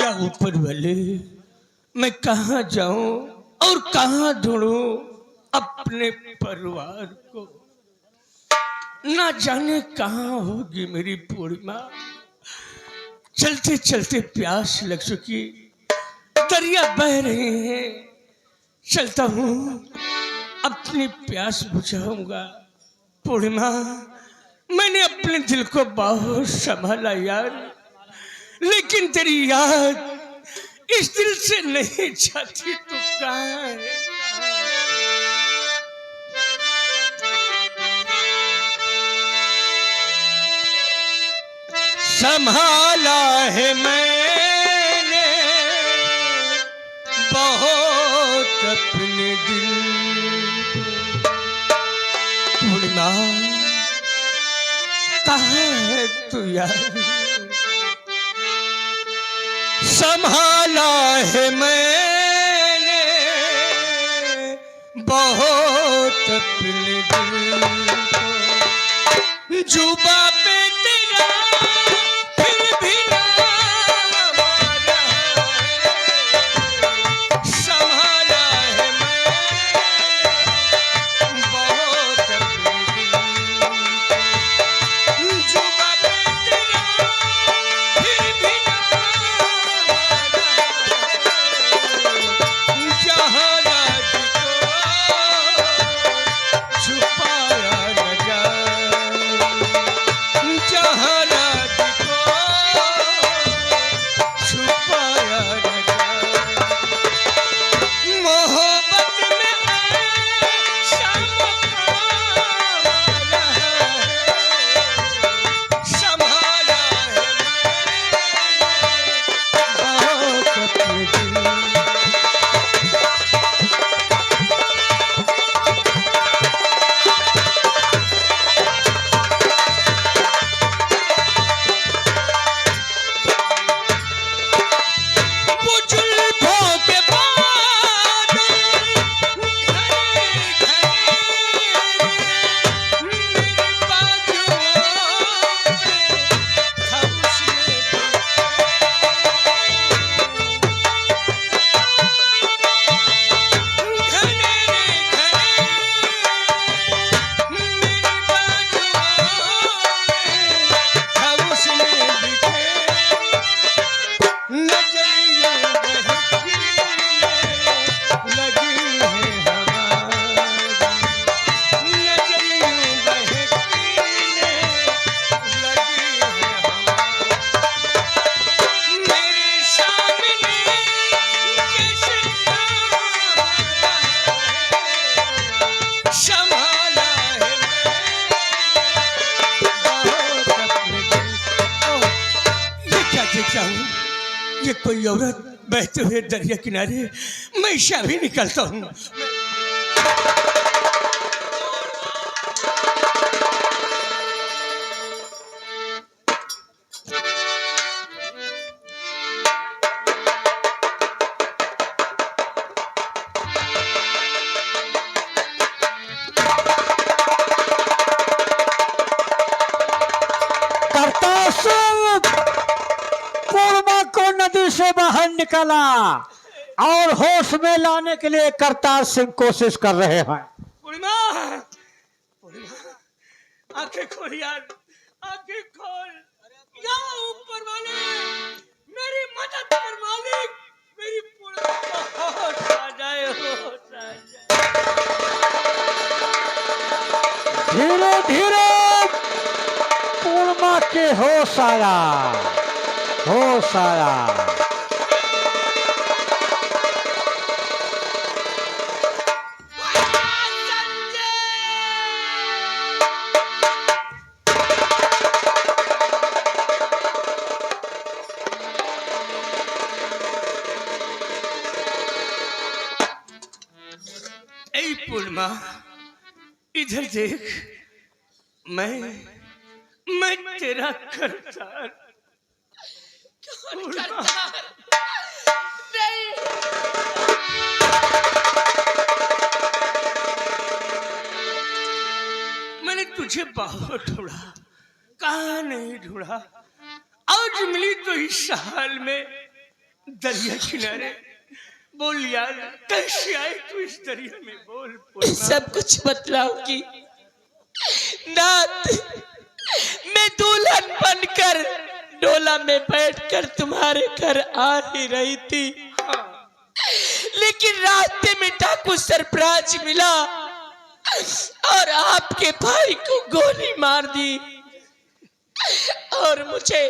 या ऊपर वाले, मैं कहाँ जाऊं और कहाँ ढूंढूं अपने परिवार को। ना जाने कहाँ होगी मेरी पूर्णिमा। चलते चलते प्यास लग चुकी, दरिया बह रहे हैं, चलता हूँ अपनी प्यास बुझाऊंगा। पूर्णिमा, मैंने अपने दिल को बहुत संभाला यार, लेकिन तेरी याद इस दिल से नहीं जाती। तो कहाँ है? संभाला है मैंने बहुत अपने दिल। पूर्णिमा, कहाँ है तू यार? संभाला है मैंने बहुत अपने दिल को। जुबा पे तेरा फिर भी नाम आया है। संभाला है मैंने बहुत अपने दिल को। जुबा पे तेरा फिर भी ये कोई औरत बहते हुए दरिया किनारे, मैं ऐसा भी निकलता हूँ। पूर्णिमा को नदी से बाहर निकाला और होश में लाने के लिए करतार सिंह कोशिश कर रहे हैं। पूर्णिमा, पूर्णिमा, आंखें खोल यार, आंखें खोल। या ऊपर वाले, मेरी मदद कर मालिक, मेरी पूर्णिमा को होश आ जाए, होश आ जाए। धीरे धीरे पूर्णिमा के होश आया, होश आया। ऐ पूर्णिमा, इधर देख, मैं तेरा करतार। मैंने तुझे बहुत ढूंढा, कहाँ नहीं ढूंढा। आज मिली तो इस हाल में, दरिया किनारे। बोल यार, कैसे आए तू इस दरिया में? बोल पूर्णा। सब कुछ बतलाओ कि नाथ, मैं दुल्हन बनकर डोला में बैठकर तुम्हारे घर आ ही रही थी, लेकिन रास्ते में डाकू सरफराज मिला और आपके भाई को गोली मार दी और मुझे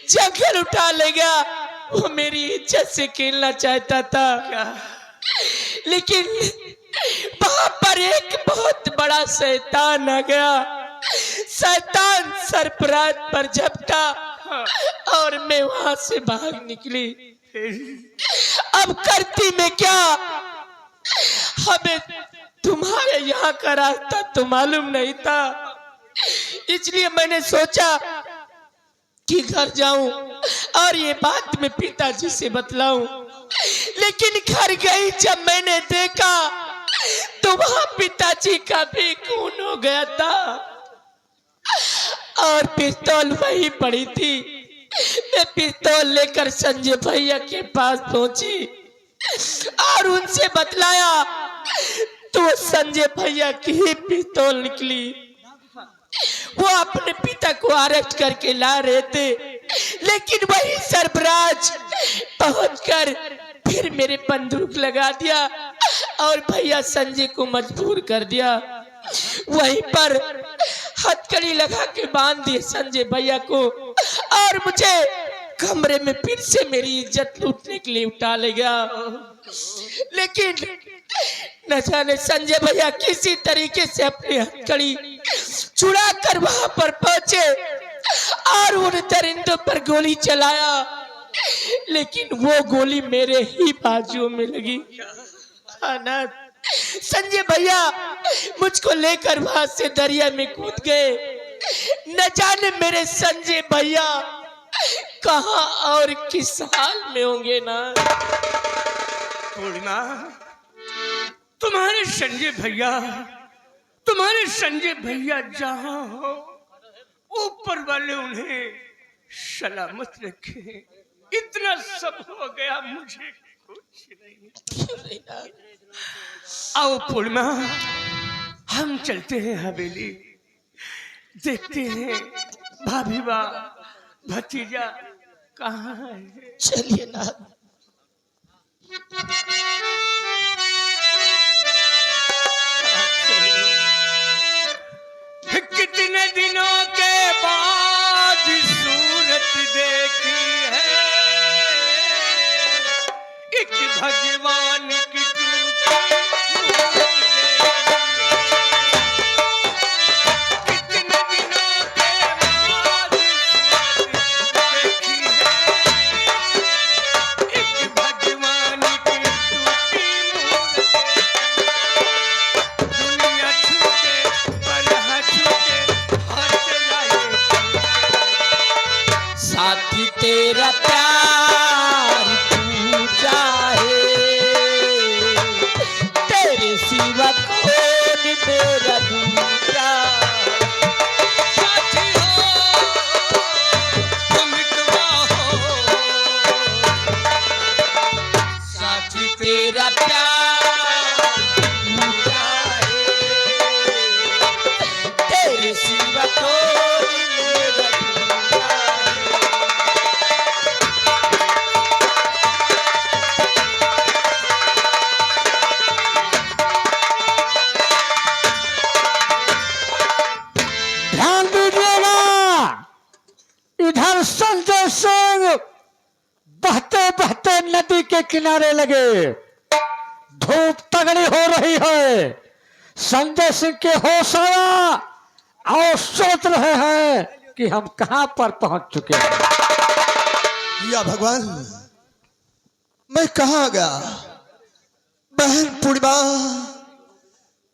जंगल उठा ले गया। वो मेरी इज्जत से खेलना चाहता था, लेकिन वहां पर एक बहुत बड़ा शैतान आ गया। शैतान सरफराज पर झपटा और मैं वहां से भाग निकली। अब करती मैं क्या? हमें तुम्हारे यहाँ का रास्ता तो मालूम नहीं था, इसलिए मैंने सोचा कि घर जाऊं और ये बात मैं पिताजी से बतलाऊं। लेकिन घर गई जब मैंने देखा तो वहां पिताजी का भी खून हो गया था और पिस्तौल वहीं पड़ी थी। मैं पिस्तौल लेकर संजय भैया के पास पहुंची और उनसे बतलाया तो संजय भैया की ही पिस्तौल निकली। वो अपने पिता को अरेस्ट करके ला रहे थे, लेकिन वही सरफराज पहुंचकर फिर मेरे बंदूक लगा दिया और भैया संजय को मजबूर कर दिया। वहीं पर हथकड़ी लगा के बांध दिए संजय भैया को और मुझे कमरे में फिर से मेरी इज्जत लूटने के लिए उठा ले गया। लेकिन न जाने संजय भैया किसी तरीके से अपनी हथकड़ी चुरा कर वहां पर पहुंचे और उन दरिंदों पर गोली चलाया, लेकिन वो गोली मेरे ही बाजुओं में लगी। संजय भैया मुझको लेकर वहां से दरिया में कूद गए। न जाने मेरे संजय भैया कहां और किस हाल में होंगे ना। पूर्णिमा, तुम्हारे संजय भैया जहां हो, ऊपर वाले उन्हें सलामत रखे। इतना सब हो गया, मुझे कुछ नहीं। आओ पूर्णिमा, हम चलते हैं हवेली, देखते हैं भाभी बा भतीजा कहाँ है। चलिए ना। कितने दिनों के बाद सूरत देखी है, एक भगवान की टूटी मूरत देखी है। कितने दिनों के बाद सूरत देखी है, एक भगवान की टूटी मूरत देखी है। दुनिया छूटे साथी तेरा प्यार पूजा है, तेरे सिवा कौन मेरा दूजा। साथी हो तुम हो, साथी तेरा प्यार पूजा है, तेरे सिवा कौन मेरा दूजा। ध्यान दीजिएगा, इधर संजय सिंह बहते बहते नदी के किनारे लगे। धूप तगड़ी हो रही है। संजय सिंह के होश आया और सोच रहे हैं कि हम कहां पर पहुंच चुके हैं। या भगवान, मैं कहां गया? बहन पूर्णिमा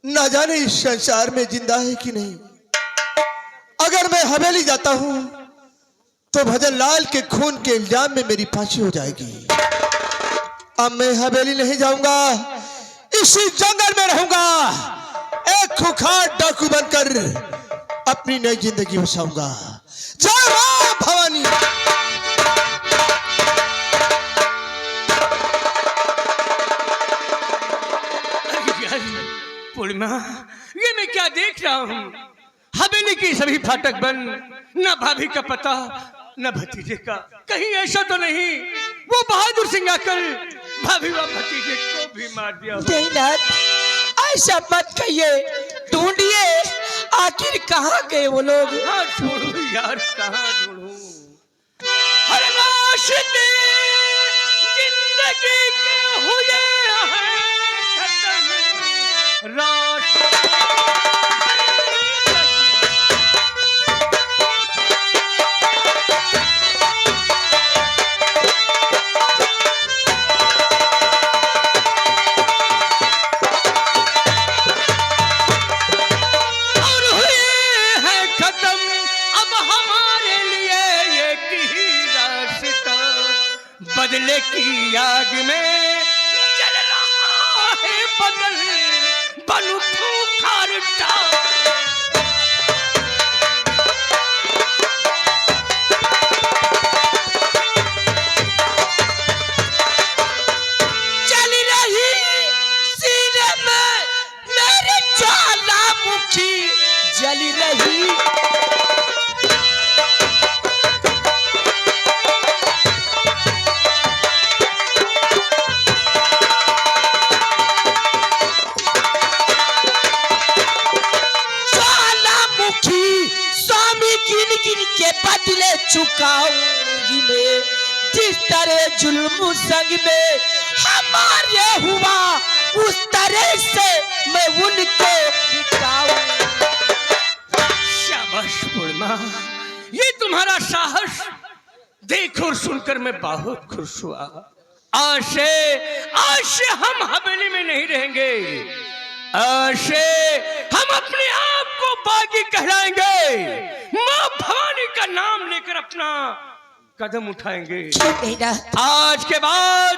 न जाने इस संसार में जिंदा है कि नहीं। अगर मैं हवेली जाता हूं तो भजन लाल के खून के इल्जाम में मेरी फांसी हो जाएगी। अब मैं हवेली नहीं जाऊंगा, इसी जंगल में रहूंगा, एक खुखार डाकू बनकर अपनी नई जिंदगी बसाऊंगा। जय मां भवानी। पूर्णिमा, ये मैं क्या देख रहा हूँ? हवेली की सभी फाटक बंद, न भाभी का पता न भतीजे का। कहीं ऐसा तो नहीं वो बहादुर सिंह आकर भाभी व भतीजे को भी मार दिया हो? नहीं नाथ, ऐसा मत कहिए। ढूंढिए, आखिर कहाँ गए वो लोग? कहाँ ढूंढूं यार, कहाँ ढूंढूं? हर लाश ने जिंदगी के हुए हैं खत्म, राश बदले की आग में जल रहा है बदल, बनू खूंखार चल रही सीने में मेरे ज्वालामुखी जल रही। के बदले चुकाऊंगी मैं, जिस तरह जुल्म संग में हमारे हुआ उस तरह से मैं उनको मिटाऊंगी। शाबाश पूर्णिमा, ये तुम्हारा साहस देख और सुनकर मैं बहुत खुश हुआ। आज से हम हवेली में नहीं रहेंगे, आज से हम अपने आप को बागी कहलाएंगे, माँ भवानी का नाम लेकर अपना कदम उठाएंगे। आज के बाद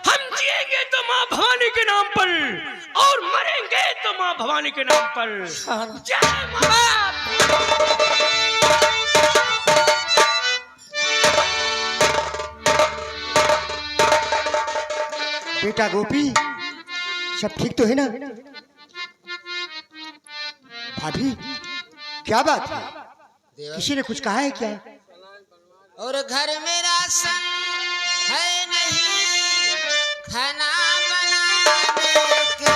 हम जिएंगे तो माँ भवानी के नाम पर और मरेंगे तो माँ भवानी के नाम पर। जय माँ। बेटा गोपी, सब ठीक तो है ना? भाभी, क्या बात है? किसी ने कुछ कहा है क्या? और घर में राशन है नहीं, खाना बनाने के।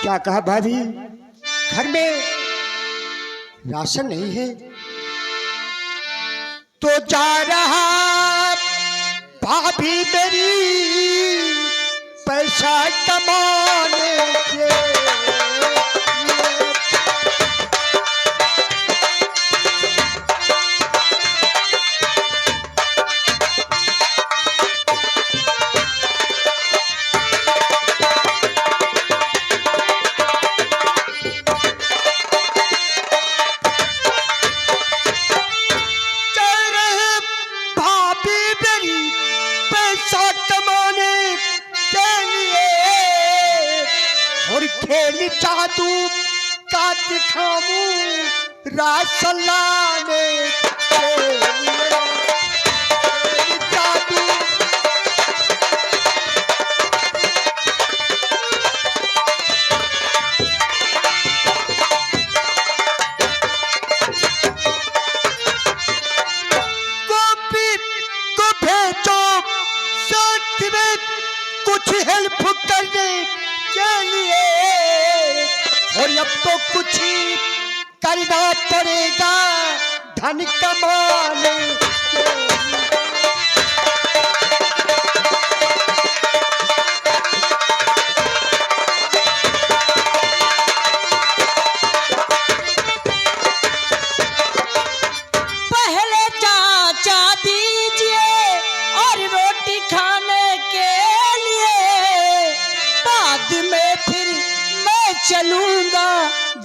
क्या कहा भाभी? घर में राशन नहीं है तो जा रहा भाभी मेरी पैसा कमाने के लिए। खेल जादू का दिखाऊं राशन लाने के लिए। जादू गोपी को भेजो साथ में कुछ हेल्प करने के लिए, और अब तो कुछ ही करना पड़ेगा धन कमाने के लिए।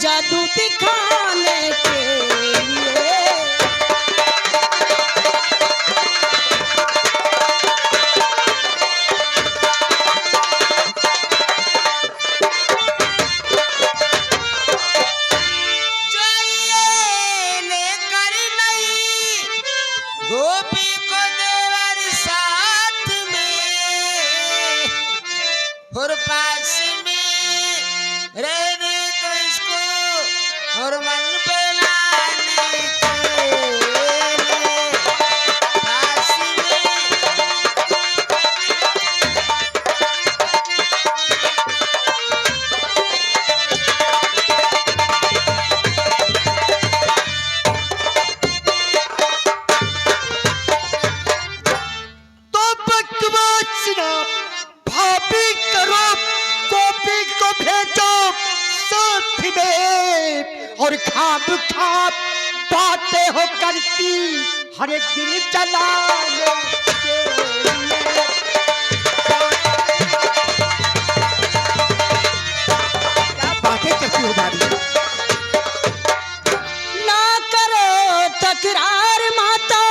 जादू दिखाने के लिए। जाइए लेकर नई गोपी को देवर साथ में, और पास में रहने तो इसको और मन पे लाने के लिए। पास में तो बकवासना भाभी करो, गोपी को भेजो साथ में, और खाब खाब बातें हो करती हर एक दिन चलाने के लिए। क्या बातें करती हो भाभी? ना करो तकरार माता,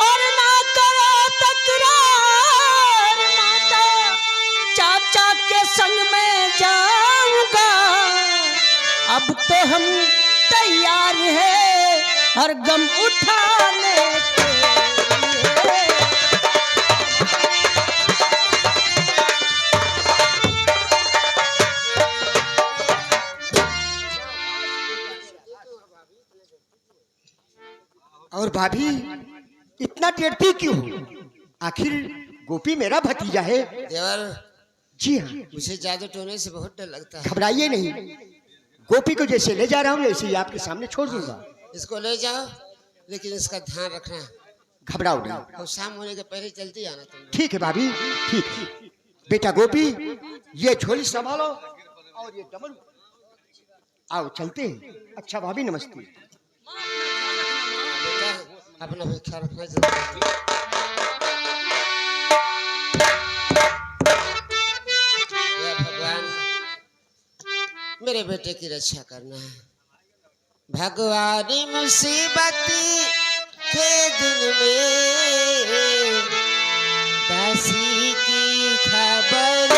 और ना करो तकरार माता, चाचा के संग में जाऊंगा। अब तो हम तैयार हैं हर गम उठाने के लिए। और भाभी इतना डरती क्यों? आखिर गोपी मेरा भतीजा है। देवर, जी हाँ, मुझे जादू टोने से बहुत डर लगता है। घबराइए नहीं। गोपी को जैसे ले जा रहा हूँ वैसे ही आपके सामने छोड़ दूंगा। इसको ले जाओ, लेकिन इसका ध्यान रखना, घबराओ नहीं। और शाम होने के पहले जल्दी आना तुम। ठीक है भाभी, ठीक है। बेटा गोपी, ये झोली संभालो और ये डमरू। आओ चलते हैं। अच्छा भाभी नमस्ते। बेटा, अपना भी ख्याल रखना जरूरी है। या भगवान, मेरे बेटे की रक्षा करना है। भगवान मुसीबत के दिन में दासी की खबर